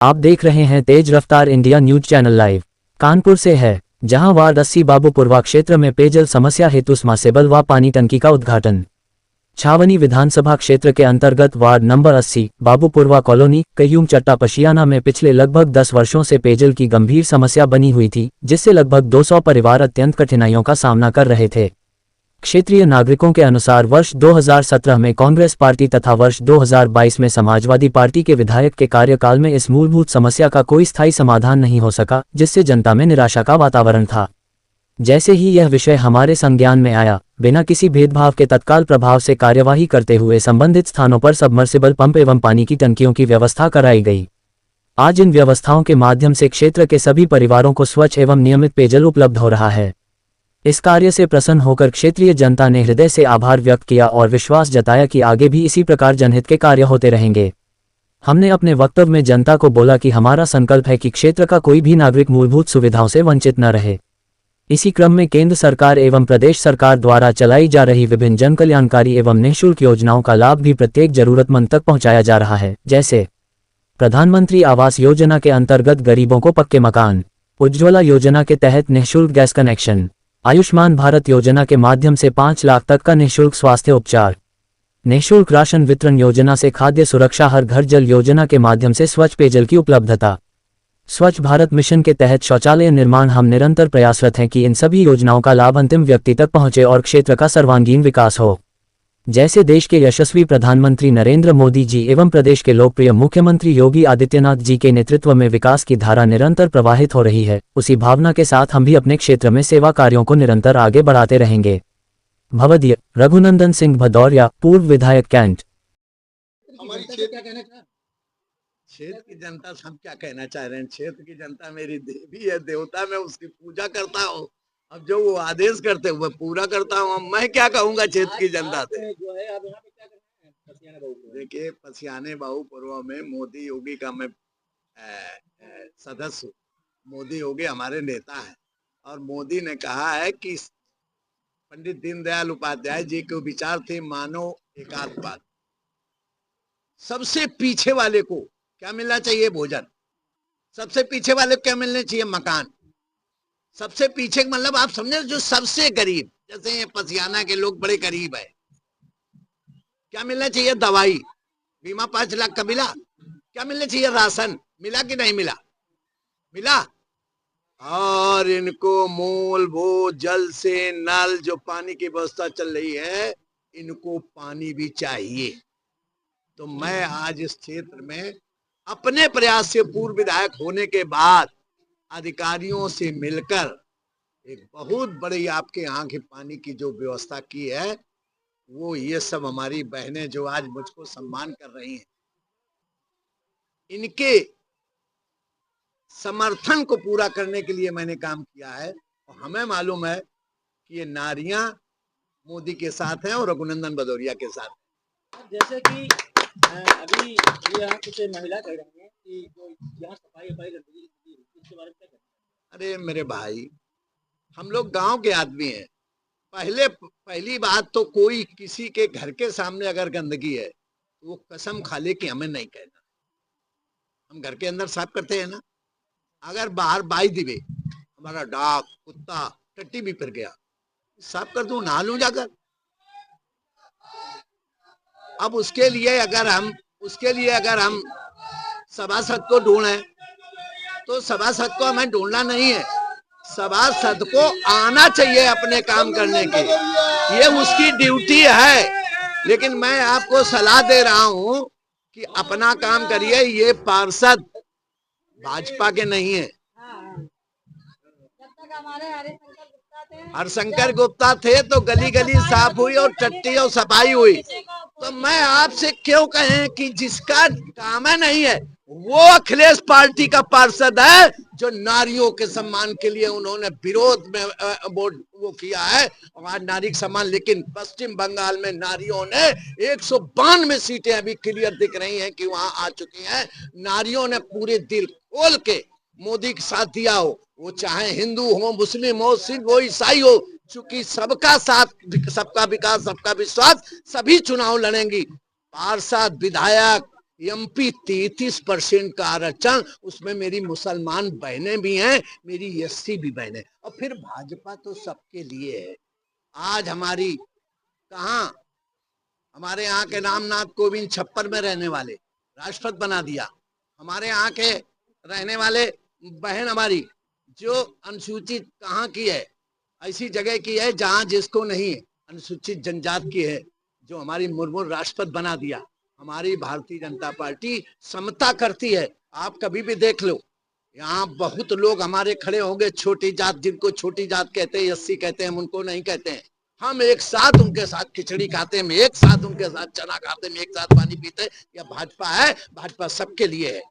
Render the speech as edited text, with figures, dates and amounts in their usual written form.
आप देख रहे हैं तेज रफ्तार India news channel live. Kanpur से है, जहां वार्ड 80 बाबूपुरवा क्षेत्र में पेयजल समस्या हेतु स्मासेबल व पानी टंकी का उद्घाटन। छावनी विधानसभा क्षेत्र के अंतर्गत वार्ड नंबर 80 बाबूपुरवा कॉलोनी कयूम चट्टा पशियाना में पिछले लगभग 10 वर्षों से पेयजल की गंभीर समस्या बनी हुई थी, जिससे लगभग 200 परिवार अत्यंत कठिनाइयों का सामना कर रहे थे। क्षेत्रीय नागरिकों के अनुसार वर्ष 2017 में कांग्रेस पार्टी तथा वर्ष 2022 में समाजवादी पार्टी के विधायक के कार्यकाल में इस मूलभूत समस्या का कोई स्थायी समाधान नहीं हो सका, जिससे जनता में निराशा का वातावरण था। जैसे ही यह विषय हमारे संज्ञान में आया, बिना किसी भेदभाव के तत्काल प्रभाव से कार्यवाही करते हुए संबंधित स्थानों पर सबमर्सिबल पंप एवं पानी की टंकियों की व्यवस्था कराई गई। आज इन व्यवस्थाओं के माध्यम से क्षेत्र के सभी परिवारों को स्वच्छ एवं नियमित पेयजल उपलब्ध हो रहा है। इस कार्य से प्रसन्न होकर क्षेत्रीय जनता ने हृदय से आभार व्यक्त किया और विश्वास जताया कि आगे भी इसी प्रकार जनहित के कार्य होते रहेंगे। हमने अपने वक्तव्य में जनता को बोला कि हमारा संकल्प है कि क्षेत्र का कोई भी नागरिक मूलभूत सुविधाओं से वंचित न रहे। इसी क्रम में केंद्र सरकार एवं प्रदेश सरकार द्वारा चलाई जा रही विभिन्न जनकल्याणकारी एवं निःशुल्क योजनाओं का लाभ भी प्रत्येक जरूरतमंद तक पहुंचाया जा रहा है, जैसे प्रधानमंत्री आवास योजना के अंतर्गत गरीबों को पक्के मकान, उज्ज्वला योजना के तहत निःशुल्क गैस कनेक्शन, आयुष्मान भारत योजना के माध्यम से 5 लाख तक का निःशुल्क स्वास्थ्य उपचार, निःशुल्क राशन वितरण योजना से खाद्य सुरक्षा, हर घर जल योजना के माध्यम से स्वच्छ पेयजल की उपलब्धता, स्वच्छ भारत मिशन के तहत शौचालय निर्माण। हम निरंतर प्रयासरत हैं कि इन सभी योजनाओं का लाभ अंतिम व्यक्ति तक पहुंचे और क्षेत्र का सर्वांगीण विकास हो। जैसे देश के यशस्वी प्रधानमंत्री नरेंद्र मोदी जी एवं प्रदेश के लोकप्रिय मुख्यमंत्री योगी आदित्यनाथ जी के नेतृत्व में विकास की धारा निरंतर प्रवाहित हो रही है, उसी भावना के साथ हम भी अपने क्षेत्र में सेवा कार्यों को निरंतर आगे बढ़ाते रहेंगे। भवदीय रघुनंदन सिंह भदौरिया, पूर्व विधायक कैंट। क्षेत्र की जनता से हम क्या कहना चाह रहे हैं? क्षेत्र की जनता मेरी देवी है, देवता, मैं उसकी पूजा करता हूँ। अब जो वो आदेश करते हुए पूरा करता हूँ। मैं क्या कहूँगा क्षेत्र की जनता से? देखिए, पसियाने बाबूपुरवा में मोदी योगी का मैं सदस्य हूँ। मोदी योगी हमारे नेता हैं और मोदी ने कहा है कि पंडित दीनदयाल उपाध्याय जी के विचार थे मानव एकात्मवाद। सबसे पीछे वाले को क्या मिलना चाहिए? भोजन। सबसे पीछे वाले को क्या मिलना चाहिए? मकान। सबसे पीछे मतलब आप समझे, जो सबसे गरीब, जैसे पसियाना के लोग बड़े गरीब है, क्या मिलना चाहिए? दवाई, बीमा 5 लाख का मिला। क्या मिलना चाहिए? राशन। मिला कि नहीं मिला? मिला। और इनको मूलभूत जल से नल जो पानी की व्यवस्था चल रही है, इनको पानी भी चाहिए। तो मैं आज इस क्षेत्र में अपने प्रयास से पूर्व विधायक होने के बाद अधिकारियों से मिलकर एक बहुत बड़ी आपके यहाँ के पानी की जो व्यवस्था की है, वो ये सब हमारी बहनें जो आज मुझको सम्मान कर रही हैं, इनके समर्थन को पूरा करने के लिए मैंने काम किया है। और हमें मालूम है कि ये नारियां मोदी के साथ हैं और रघुनंदन भदौरिया के साथ हैं। जैसे कि अभी ये यहाँ कुछ महिला कह रही हैं कि जो यहाँ सफाई गंदगी, इसके बारे में क्या कहते हैं? अरे मेरे भाई, हम लोग गांव के आदमी हैं। पहली बात तो कोई किसी के घर के सामने अगर गंदगी है तो वो कसम खा ले कि हमें नहीं कहना। हम घर के अंदर साफ करते हैं ना। अगर बाहर बाई दिवे हमारा डाक, कुत्ता, टट्टी भी फिर गया, साफ कर दूं, नहा लूं जाकर। अब उसके लिए अगर हम सभासद को ढूंढे तो सभासद को हमें ढूंढना नहीं है, सभासद को आना चाहिए अपने काम करने के, ये उसकी ड्यूटी है। लेकिन मैं आपको सलाह दे रहा हूं कि अपना काम करिए। ये पार्षद भाजपा के नहीं है। हरशंकर गुप्ता थे तो गली गली साफ हुई और टट्टी और सफाई हुई। तो मैं आपसे क्यों कहें कि जिसका काम है नहीं है, वो अखिलेश पार्टी का पार्षद है जो नारियों के सम्मान के लिए उन्होंने विरोध में वो किया है और आज नारी सम्मान। लेकिन पश्चिम बंगाल में नारियों ने 192 सीटें अभी क्लियर दिख रही हैं कि वहां आ चुकी हैं। नारियों ने पूरे दिल खोल के मोदी के साथ दिया हो, वो चाहे हिंदू हो, मुस्लिम हो, सिख हो, ईसाई हो, चूंकि सबका साथ, सबका विकास, सबका विश्वास, सभी चुनाव लड़ेंगी। पार्षद, विधायक एमपी 33% का आरक्षण, उसमें मेरी मुसलमान बहनें भी हैं, मेरी एससी भी बहनें। और फिर भाजपा तो सबके लिए है। आज हमारी कहा, हमारे यहाँ के रामनाथ कोविंद छप्पर में रहने वाले राष्ट्रपति बना दिया। हमारे यहाँ के रहने वाले बहन हमारी जो अनुसूचित कहाँ की है, ऐसी जगह की है जहां जिसको नहीं है, अनुसूचित जनजाति की है, जो हमारी मुर्मू राष्ट्रपति बना दिया। हमारी भारतीय जनता पार्टी समता करती है। आप कभी भी देख लो, यहाँ बहुत लोग हमारे खड़े होंगे, छोटी जात, जिनको छोटी जात कहते हैं, एससी कहते हैं, हम उनको नहीं कहते हैं। हम एक साथ उनके साथ खिचड़ी खाते हैं, एक साथ उनके साथ चना खाते हैं, एक साथ पानी पीते हैं। यह भाजपा है, भाजपा सबके लिए है।